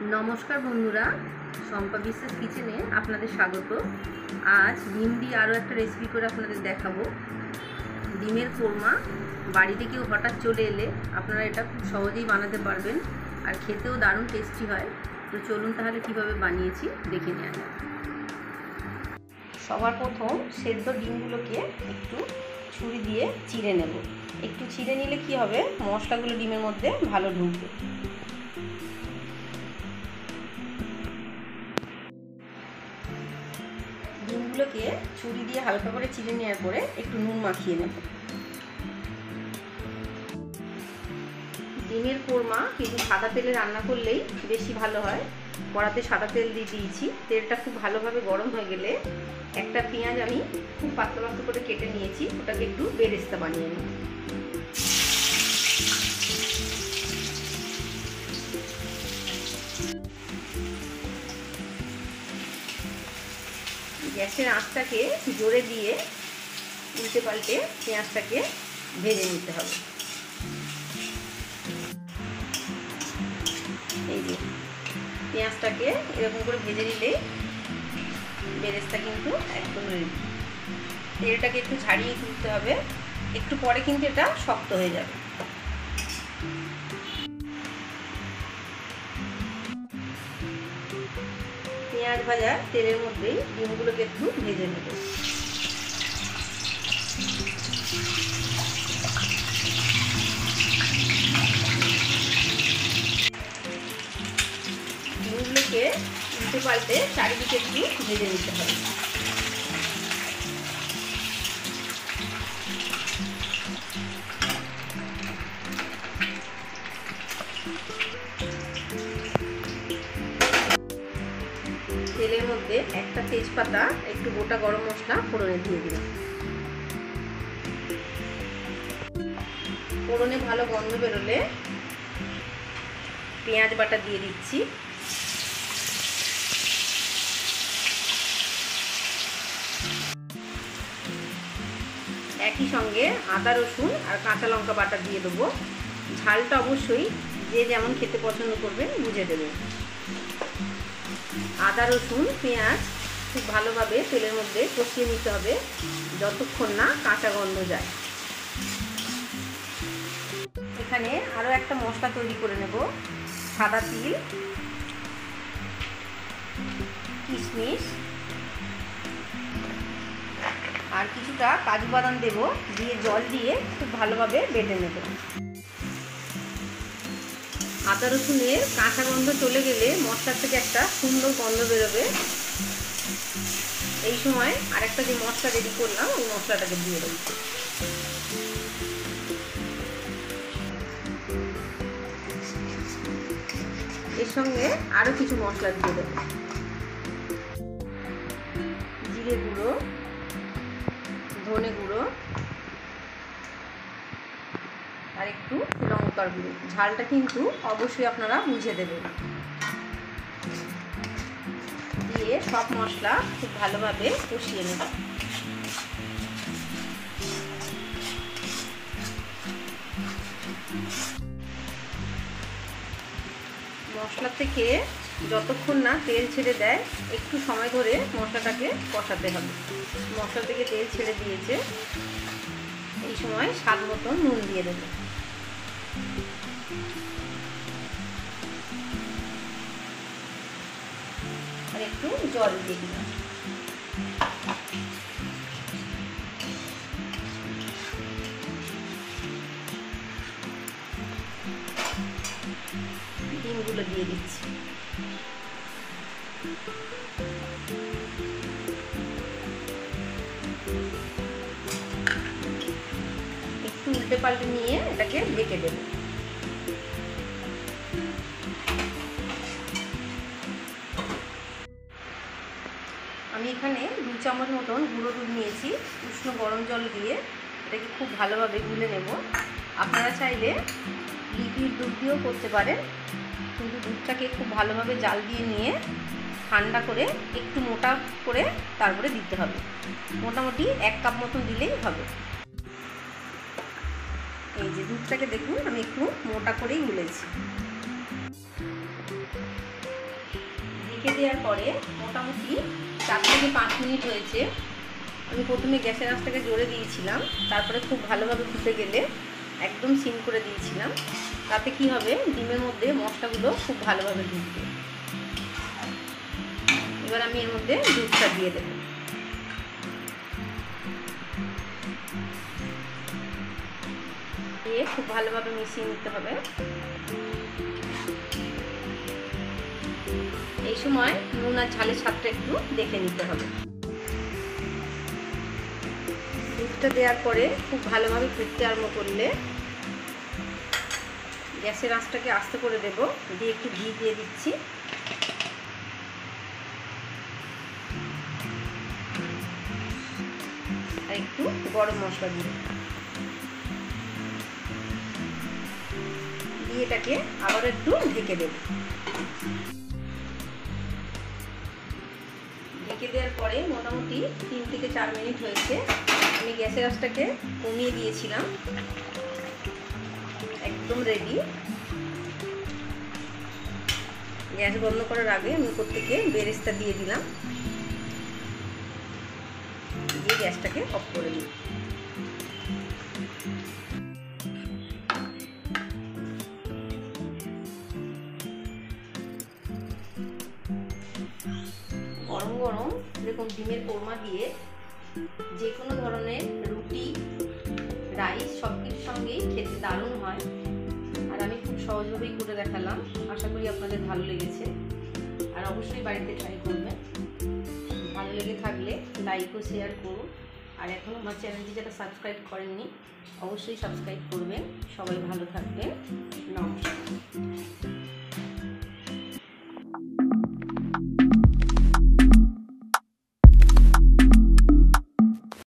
नमस्कार बंधुरा सम्पा विशेष किचेने आपनादेर स्वागत। आज डिम दिए आरो एक रेसिपि करे आपनादेर देखाबो। डिमेर कोरमा बाड़ीते केउ हठात् चले एले आपनारा एटा खूब सहजेई बानाते पारबेन और खेतेও दारुण टेस्टी हय। तो चलुन ताहले किभाबे बानिয়েছি देखे नेওয়া যাক। सबार प्रथम सेদ্ধ डिमगुलोके एकटु छुरी दिए चिड़े नेब। एकटु छिड़े निले कि हबे मशलागुलो डिमेर मধ্যে भालो ढुकবে। ডিমগুলোকে ছুরি দিয়ে হালকা করে চিড়ে নেওয়ার পরে একটু নুন মাখিয়ে নেব। ডিমের কোরমা কিন্তু সাদা তেলে রান্না করলেই বেশি ভালো হয়। কড়াতে সাদা তেল দিয়ে দিয়েছি। তেলটা খুব ভালোভাবে গরম হয়ে গেলে একটা পেঁয়াজ আমি খুব পাতলা পাতলা করে কেটে নিয়েছি, ওটাকে একটু বেরেস্তা বানিয়ে নেব। গ্যাসের আঁচটাকে জোরে দিয়ে উল্টে পাল্টে পেঁয়াজটাকে ভেজে নিতে হবে। এই যে পেঁয়াজটাকে এরকম করে ভেজে নিলে বেরেস্তা কিন্তু একদম রেডি। তেলটাকে একটু ঝাড়িয়ে তুলতে হবে, একটু পরে কিন্তু এটা শক্ত হয়ে যাবে। পেঁয়াজ ভাজা তেলের মধ্যেই ডিমগুলোকে একটু ভেজে নেব। ডিমগুলোকে উল্টে পাল্টে চারিদিকে একটু ভেজে নিতে হবে। তেলের মধ্যে একটা তেজপাতা একটু গোটা গরম মশলা ফোড়নে দিয়ে দিলাম। ফোড়নে ভালো গন্ধ বেরোলে পেঁয়াজ বাটা দিয়ে দিচ্ছি। একই সঙ্গে আদা রসুন আর কাঁচা লঙ্কা বাটা দিয়ে দেবো। ঝালটা অবশ্যই যে যেমন খেতে পছন্দ করবেন বুঝে দেবেন। আদা রসুন পেঁয়াজ খুব ভালোভাবে তেলের মধ্যে কষিয়ে নিতে হবে যতক্ষণ না কাঁচা গন্ধ যায়। এখানে আরও একটা মশলা তৈরি করে নেব। সাদা তিল, কিশমিশ আর কিছুটা কাজু বাদাম দেব, দিয়ে জল দিয়ে খুব ভালোভাবে বেটে নেব। আদা রসুনের কাঁচা গন্ধ চলে গেলে মশলার থেকে একটা সুন্দর গন্ধ বেরোবে। এই সময় আরেকটা যে মশলা রেডি করলাম ওই মশলাটাকে দিয়ে দেব। এর সঙ্গে আরো কিছু মশলা দিয়ে দেব। জিরে গুঁড়ো, ধনে গুঁড়ো আর একটু লঙ্কার গুঁড়ো। ঝালটা কিন্তু অবশ্যই আপনারা বুঝে দেবেন। দিয়ে সব মশলা খুব ভালোভাবে কষিয়ে নেব। মশলা থেকে যতক্ষণ না তেল ছেড়ে দেয় একটু সময় ধরে মশলাটাকে কষাতে হবে। মশলা থেকে তেল ছেড়ে দিয়েছে, এই সময় স্বাদ মতো নুন দিয়ে দেবো। আর একটু জল দিয়ে দিলাম। ডিমগুলো দিয়ে দিচ্ছি। একটু উল্টে পাল্টে নিয়ে এটাকে ঢেকে দেব। আমি এখানে 2 চামচ মতন গুঁড়ো দুধ নিয়েছি। উষ্ণ গরম জল দিয়ে এটাকে খুব ভালোভাবে গুলে নেব। আপনারা চাইলে লিকুইড দুধ দিয়েও করতে পারেন, কিন্তু দুধটাকে খুব ভালোভাবে জাল দিয়ে নিয়ে ঠান্ডা করে একটু মোটা করে তারপরে দিতে হবে। মোটামুটি 1 কাপ মতন দিলেই হবে। এই যে দুধটাকে দেখুন আমি একটু মোটা করেই গুলেছি। ঢেকে দেওয়ার পরে মোটামুটি 4 থেকে 5 মিনিট হয়েছে। আমি প্রথমে গ্যাসের আঁচটাকে জোরে দিয়েছিলাম, তারপরে খুব ভালোভাবে ফুটে গেলে একদম সিম করে দিয়েছিলাম। তাতে কি হবে, ডিমের মধ্যে মশলাগুলো খুব ভালোভাবে ঢুকবে। এবার আমি এর মধ্যে দুধটা দিয়ে দেব। দিয়ে খুব ভালোভাবে মিশিয়ে নিতে হবে। এই সময় নুন আর ঝালের স্বাদটা একটু দেখে নিতে হবে। দুধটা দেওয়ার পরে খুব ভালোভাবে ফুটতে আরম্ভ করলে গ্যাসের আঁচটাকে আস্তে করে দেব। দিয়ে একটু ঘি দিয়ে দিচ্ছি। আর একটু গরম মশলা দিয়ে এটাকে আবার একটু ঢেকে দেব। ঢেকে দেওয়ার পরে মোটামুটি 3 থেকে 4 মিনিট হয়েছে। আমি গ্যাসের আঁচটাকে কমিয়ে দিয়েছিলাম। একদম রেডি। গ্যাস বন্ধ করার আগে আমি উপর থেকে বেরেস্তা দিয়ে দিলাম, দিয়ে গ্যাসটাকে অফ করে দিই। গরম গরম এরকম ডিমের কোরমা দিয়ে যে কোনো ধরনের রুটি, রাইস সব কিছুর সঙ্গেই খেতে দারুণ হয়। আর আমি খুব সহজভাবেই করে দেখালাম। আশা করি আপনাদের ভালো লেগেছে। আর অবশ্যই বাড়িতে ট্রাই করবেন। ভালো লেগে থাকলে লাইক ও শেয়ার করুন। আর এখনও আমার চ্যানেলটি যারা সাবস্ক্রাইব করেননি অবশ্যই সাবস্ক্রাইব করবেন। সবাই ভালো থাকবেন। নমস্কার।